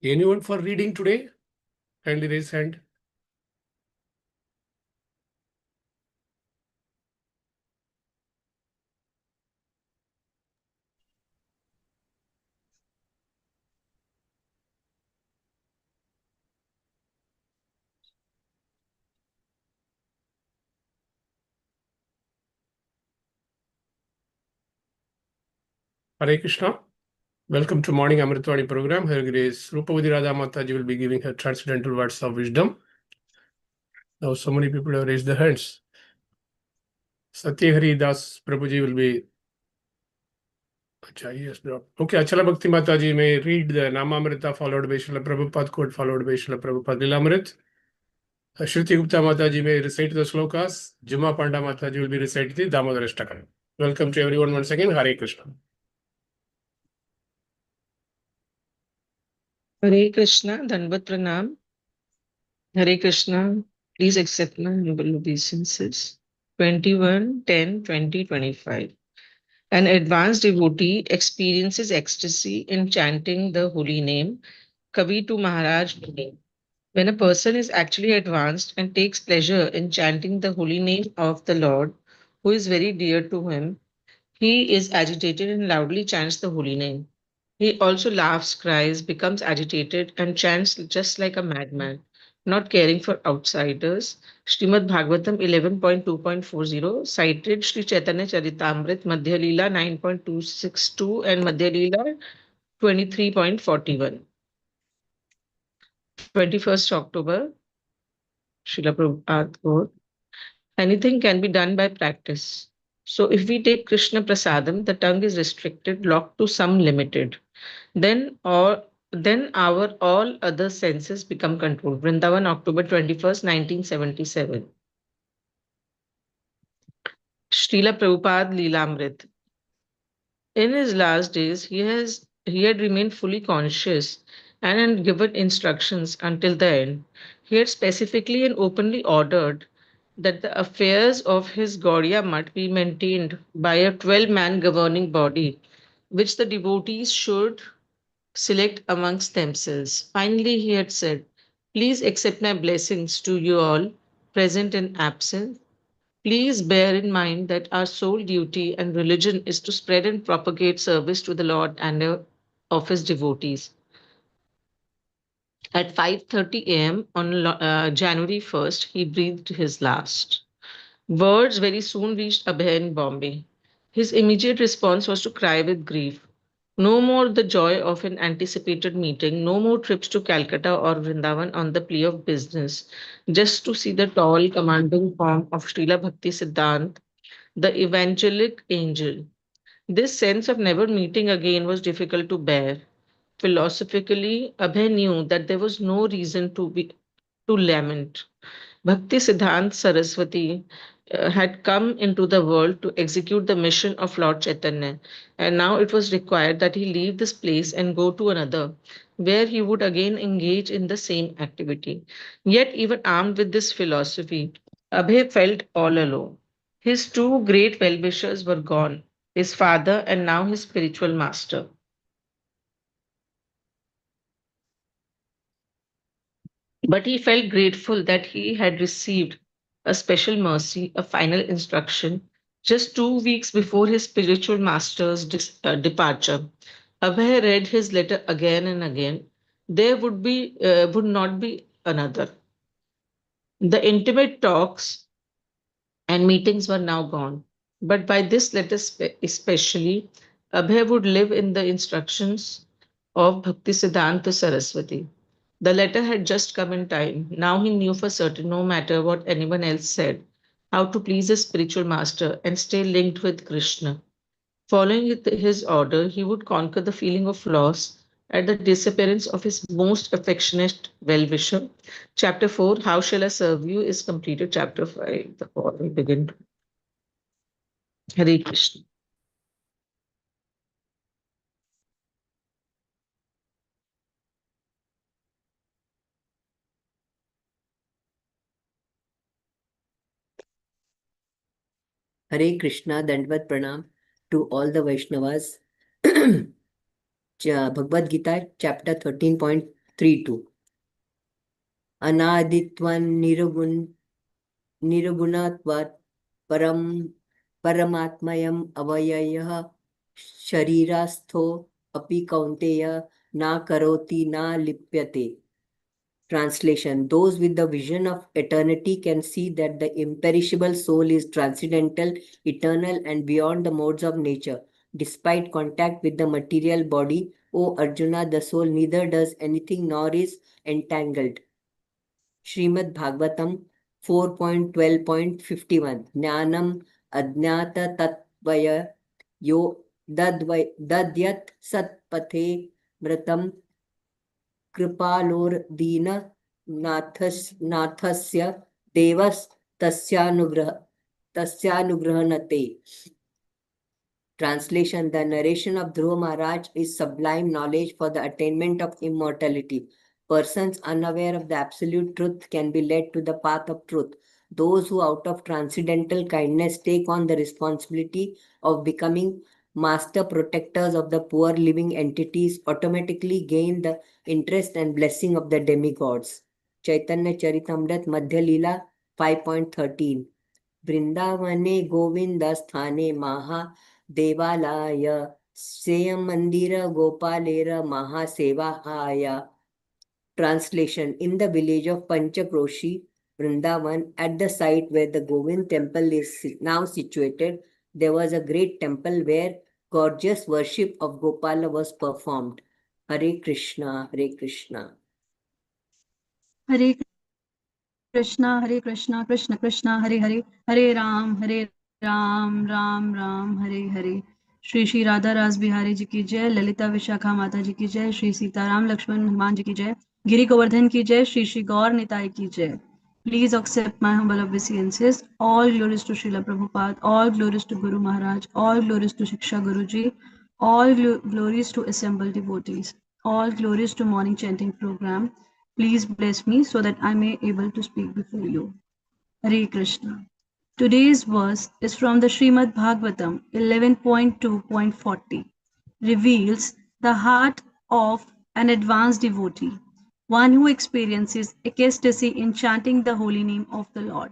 Anyone for reading today? Kindly raise hand. Hare Krishna. Welcome to Morning Amrut Vani program. Her Grace Rupvati Radha Mataji will be giving her transcendental words of wisdom. Now, so many people have raised their hands. Satyahari Das Prabhuji will be. Yes, okay, Achala Bhakti Mataji may read the Namamrita followed by Srila Prabhupada quote followed by Srila Prabhupada Lilamrit. Shruti Gupta Mataji may recite the slokas. Juma Panda Mataji will be reciting the Damodar Ashtakam. Welcome to everyone once again. Hare Krishna. Hare Krishna, Danvat Pranam. Hare Krishna, please accept my humble obeisances. 21-10-2025. An advanced devotee experiences ecstasy in chanting the holy name, Kavi to Maharaj Muni. When a person is actually advanced and takes pleasure in chanting the holy name of the Lord, who is very dear to him, he is agitated and loudly chants the holy name. He also laughs, cries, becomes agitated, and chants just like a madman, not caring for outsiders. Srimad Bhagavatam 11.2.40 cited Sri Chaitanya Charitamrit Madhya Leela 9.262 and Madhya Leela 23.41. 21st October, Srila Prabhupada quote, anything can be done by practice. So if we take Krishna Prasadam, the tongue is restricted, locked to some limited. Then our all other senses become controlled. Vrindavan, October 21st, 1977. Srila Prabhupada Leelamrit. In his last days, he had remained fully conscious and had given instructions until the end. He had specifically and openly ordered that the affairs of his Gaudiya Mutt be maintained by a 12-man governing body, which the devotees should select amongst themselves. Finally, he had said, please accept my blessings to you all, present and absent. Please bear in mind that our sole duty and religion is to spread and propagate service to the Lord and of his devotees. At 5:30 a.m. on January 1st, he breathed his last. Words very soon reached Abhay in Bombay. His immediate response was to cry with grief. No more the joy of an anticipated meeting, no more trips to Calcutta or Vrindavan on the plea of business, just to see the tall, commanding form of Srila Bhakti Siddhant, the evangelic angel. This sense of never meeting again was difficult to bear. Philosophically, Abhay knew that there was no reason to lament. Bhakti Siddhant Saraswati had come into the world to execute the mission of Lord Chaitanya, and now it was required that he leave this place and go to another, where he would again engage in the same activity. Yet, even armed with this philosophy, Abhay felt all alone. His two great well wishers were gone, his father and now his spiritual master. But he felt grateful that he had received a special mercy, a final instruction, just 2 weeks before his spiritual master's departure. Abhay read his letter again and again. There would not be another. The intimate talks and meetings were now gone. But by this letter especially, Abhay would live in the instructions of Bhaktisiddhanta Saraswati. The letter had just come in time. Now he knew for certain, no matter what anyone else said, how to please his spiritual master and stay linked with Krishna. Following his order, he would conquer the feeling of loss at the disappearance of his most affectionate well wisher. Chapter 4, How Shall I Serve You, is completed. Chapter 5, the call will begin. Hare Krishna. Hare Krishna, Dandvat Pranam to all the Vaishnavas. Bhagavad Gita, chapter 13.13 3-2. Anaditvan nirgunatvat paramatmayam avayayah sharirastho api kaunteya na karoti na lipyate. Translation: those with the vision of eternity can see that the imperishable soul is transcendental, eternal, and beyond the modes of nature. Despite contact with the material body, O Arjuna, the soul neither does anything nor is entangled. Srimad Bhagavatam 4.12.51 Jnanam Adnyata Tatvaya Yo Dadyat Satpathe Mratam कृपालोर्दीन नाथस्य देवस तस्यानुग्रहणते. Translation: the narration of Dhruva Maharaj is sublime knowledge for the attainment of immortality. Persons unaware of the absolute truth can be led to the path of truth. Those who out of transcendental kindness take on the responsibility of becoming master protectors of the poor living entities automatically gain the interest and blessing of the demigods. Chaitanya Charitamrita Madhya Leela 5.13 Vrindavane Govinda Sthane Maha Devalaya Seyam Mandira Gopalera Mahasevahaya. Translation: in the village of Panchakroshi, Vrindavan, at the site where the Govind temple is now situated, there was a great temple where gorgeous worship of Gopala was performed. Hare Krishna, Hare Krishna. Hare Krishna, Krishna Krishna, Hare Hare, Hare Ram, Ram Ram, Hare Hare. Shri Radha Ras Bihari Ji ki Jai, Lalita Vishakha Mata Ji ki Jai, Shri Sitaram Lakshman Hanuman Ji ki Jai, Giri Govardhan ki Jai, Shri Gaur Nitai ki Jai. Please accept my humble obeisances. All glories to Srila Prabhupada, all glories to Guru Maharaj, all glories to Shiksha Guruji, all glories to assembled devotees, all glories to morning chanting program. Please bless me so that I may able to speak before you. Hare Krishna. Today's verse is from the Srimad Bhagavatam 11.2.40. Reveals the heart of an advanced devotee, one who experiences ecstasy in chanting the holy name of the Lord.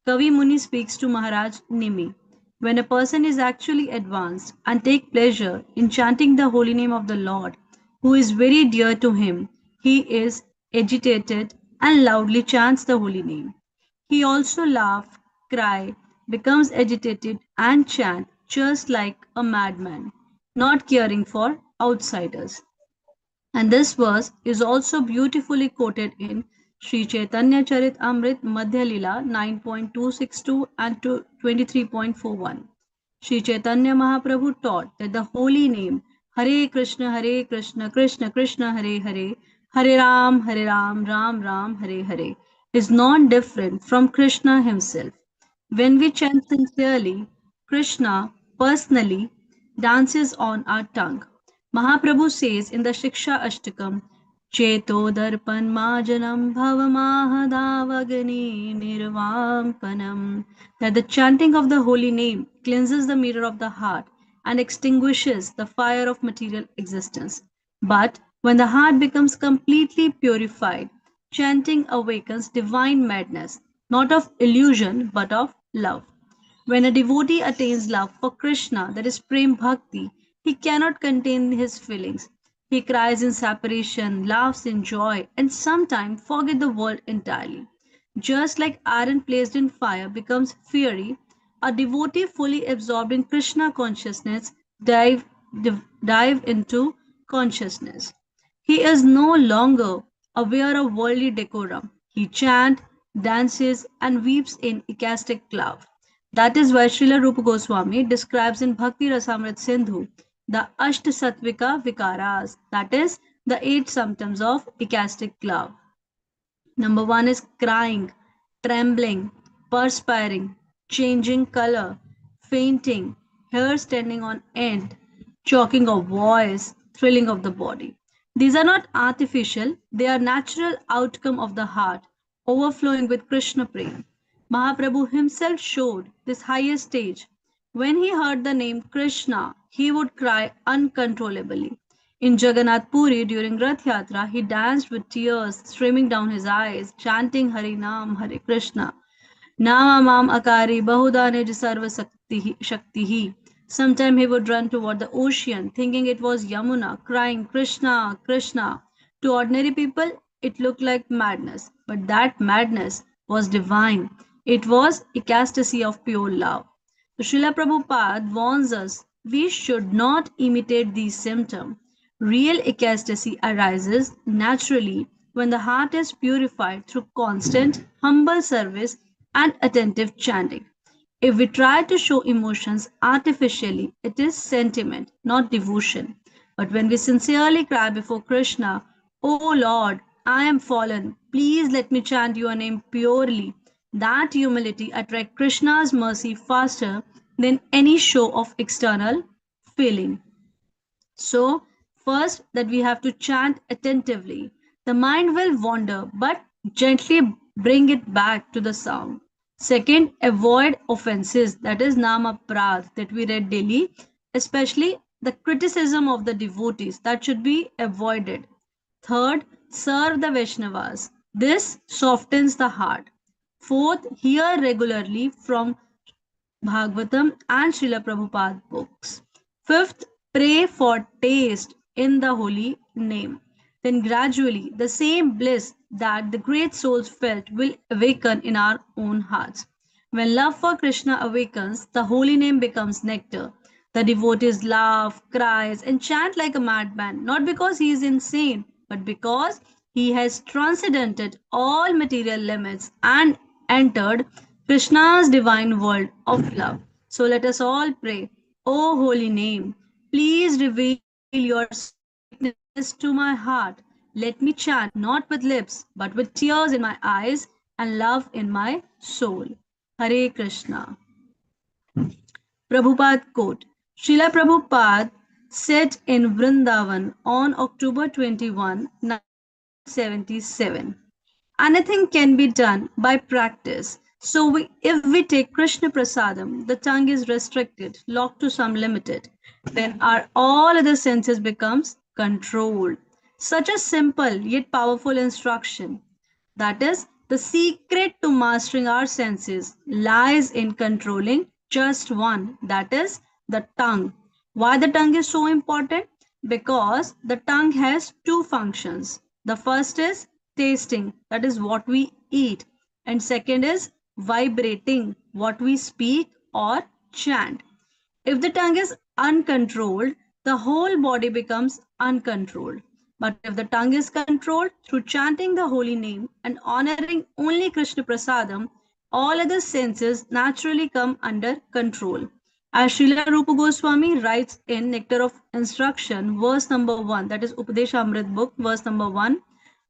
Kavi Muni speaks to Maharaj Nimi. When a person is actually advanced and take pleasure in chanting the holy name of the Lord, who is very dear to him, he is agitated and loudly chants the holy name. He also laugh, cry, becomes agitated and chant just like a madman, not caring for outsiders. And this verse is also beautifully quoted in Sri Chaitanya Charit Amrit Madhya Lila 9.262 and 23.41. Sri Chaitanya Mahaprabhu taught that the holy name Hare Krishna, Krishna Krishna, Hare Hare, Hare Ram, Ram Ram, Hare Hare is not different from Krishna himself. When we chant sincerely, Krishna personally dances on our tongue. Mahaprabhu says in the Shiksha Ashtakam, Cheto darpan majanam bhavamahadavagani nirvampanam, that the chanting of the holy name cleanses the mirror of the heart and extinguishes the fire of material existence. But when the heart becomes completely purified, chanting awakens divine madness, not of illusion but of love. When a devotee attains love for Krishna, that is Prem Bhakti, he cannot contain his feelings. He cries in separation, laughs in joy, and sometimes forget the world entirely. Just like iron placed in fire becomes fiery, a devotee fully absorbed in Krishna consciousness dive into consciousness. He is no longer aware of worldly decorum. He chants, dances, and weeps in ecstatic love. That is why Srila Rupa Goswami describes in Bhakti Rasamrit Sindhu the Asht Sattvika Vikaras, that is, the 8 symptoms of ecstatic love. Number 1 is crying, trembling, perspiring, changing color, fainting, hair standing on end, choking of voice, thrilling of the body. These are not artificial, they are natural outcome of the heart, overflowing with Krishna Prem. Mahaprabhu himself showed this highest stage. When he heard the name Krishna, he would cry uncontrollably. In Jagannath Puri during Rath Yatra, he danced with tears streaming down his eyes, chanting Hari Nam, Hare Krishna. Namamam Akari Bahuda Nij Sarva Shaktihi. Sometime he would run toward the ocean, thinking it was Yamuna, crying Krishna, Krishna. To ordinary people, it looked like madness, but that madness was divine. It was ecstasy of pure love. So Srila Prabhupada warns us we should not imitate these symptoms. Real ecstasy arises naturally when the heart is purified through constant, humble service and attentive chanting. If we try to show emotions artificially, it is sentiment, not devotion. But when we sincerely cry before Krishna, "O Lord, I am fallen, please let me chant your name purely," that humility attracts Krishna's mercy faster than any show of external feeling. So, first, that we have to chant attentively. The mind will wander, but gently bring it back to the sound. Second, avoid offenses, that is nama prad, that we read daily, especially the criticism of the devotees, that should be avoided. Third, serve the Vaishnavas. This softens the heart. Fourth, hear regularly from Bhagavatam and Srila Prabhupada books. Fifth, pray for taste in the holy name. Then gradually the same bliss that the great souls felt will awaken in our own hearts. When love for Krishna awakens, the holy name becomes nectar. The devotees laugh, cries, and chant like a madman, not because he is insane, but because he has transcended all material limits and entered Krishna's divine world of love. So let us all pray. O holy name, please reveal your sweetness to my heart. Let me chant not with lips, but with tears in my eyes and love in my soul. Hare Krishna. Prabhupada quote: Srila Prabhupada said in Vrindavan on October 21, 1977. Anything can be done by practice. So if we take Krishna Prasadam, the tongue is restricted, locked to some limited. Then our all other senses becomes controlled. Such a simple yet powerful instruction. That is, the secret to mastering our senses lies in controlling just one, that is, the tongue. Why the tongue is so important? Because the tongue has two functions. The first is tasting, that is what we eat, and second is vibrating, what we speak or chant. If the tongue is uncontrolled, the whole body becomes uncontrolled. But if the tongue is controlled through chanting the holy name and honoring only Krishna Prasadam, all other senses naturally come under control. As Srila Rupa Goswami writes in Nectar of Instruction, verse number 1, that is Upadesha Amrit book, verse number 1,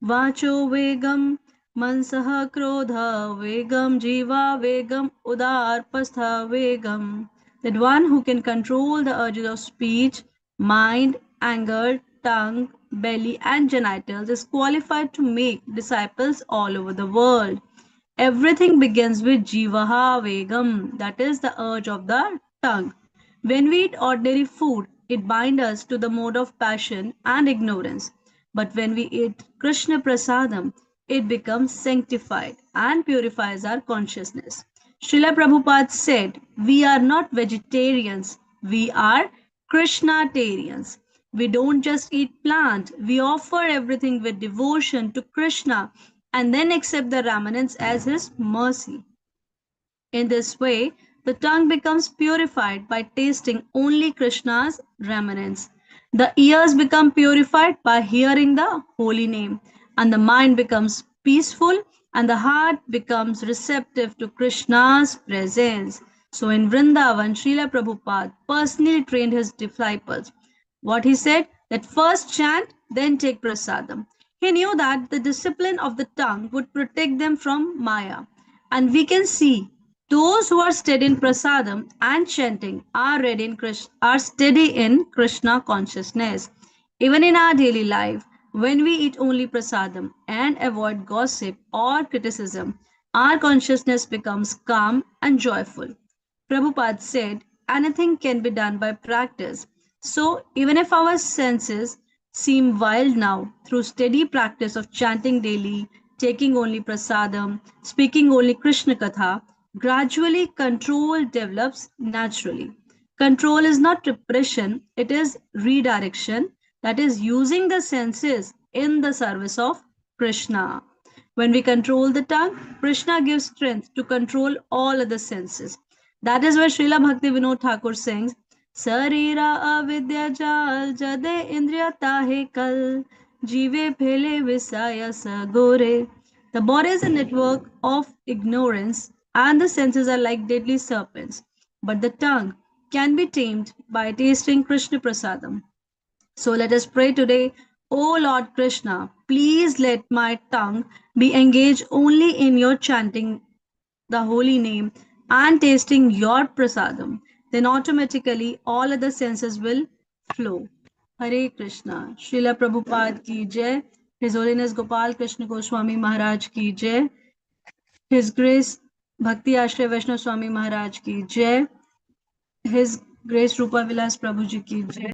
Vacho Vegam Mansaha Krodha Vegam Jiva Vegam Udarpastha Vegam, that one who can control the urges of speech, mind, anger, tongue, belly, and genitals is qualified to make disciples all over the world. Everything begins with jivaha vegam, that is the urge of the tongue. When we eat ordinary food, it binds us to the mode of passion and ignorance. But when we eat Krishna Prasadam, it becomes sanctified and purifies our consciousness. Srila Prabhupada said, we are not vegetarians, we are Krishnatarians. We don't just eat plant, we offer everything with devotion to Krishna and then accept the remnants as his mercy. In this way, the tongue becomes purified by tasting only Krishna's remnants. The ears become purified by hearing the holy name, and the mind becomes peaceful, and the heart becomes receptive to Krishna's presence. So in Vrindavan, Srila Prabhupada personally trained his disciples. What he said? That first chant, then take prasadam. He knew that the discipline of the tongue would protect them from Maya. And we can see those who are steady in prasadam and chanting are are steady in Krishna consciousness. Even in our daily life, when we eat only prasadam and avoid gossip or criticism, our consciousness becomes calm and joyful. Prabhupada said, anything can be done by practice. So, even if our senses seem wild now through steady practice of chanting daily, taking only prasadam, speaking only Krishna Katha. Gradually, control develops naturally. Control is not repression, it is redirection, that is, using the senses in the service of Krishna. When we control the tongue, Krishna gives strength to control all other senses. That is why Srila Bhakti Vinod Thakur sings, Sarira avidya jal jade indriya tahe kal, jive phele visaya sagore. The body is a network of ignorance and the senses are like deadly serpents. But the tongue can be tamed by tasting Krishna Prasadam. So let us pray today. O Lord Krishna, please let my tongue be engaged only in your chanting the holy name and tasting your prasadam. Then automatically all other senses will flow. Hare Krishna. Srila Prabhupada ki jai. His Holiness Gopal Krishna Goswami Maharaj ki jai. His Grace Bhakti Ashray Vaishnav Swami Maharaj ki jai. His Grace Rupa Vilas Prabhuji ki jai.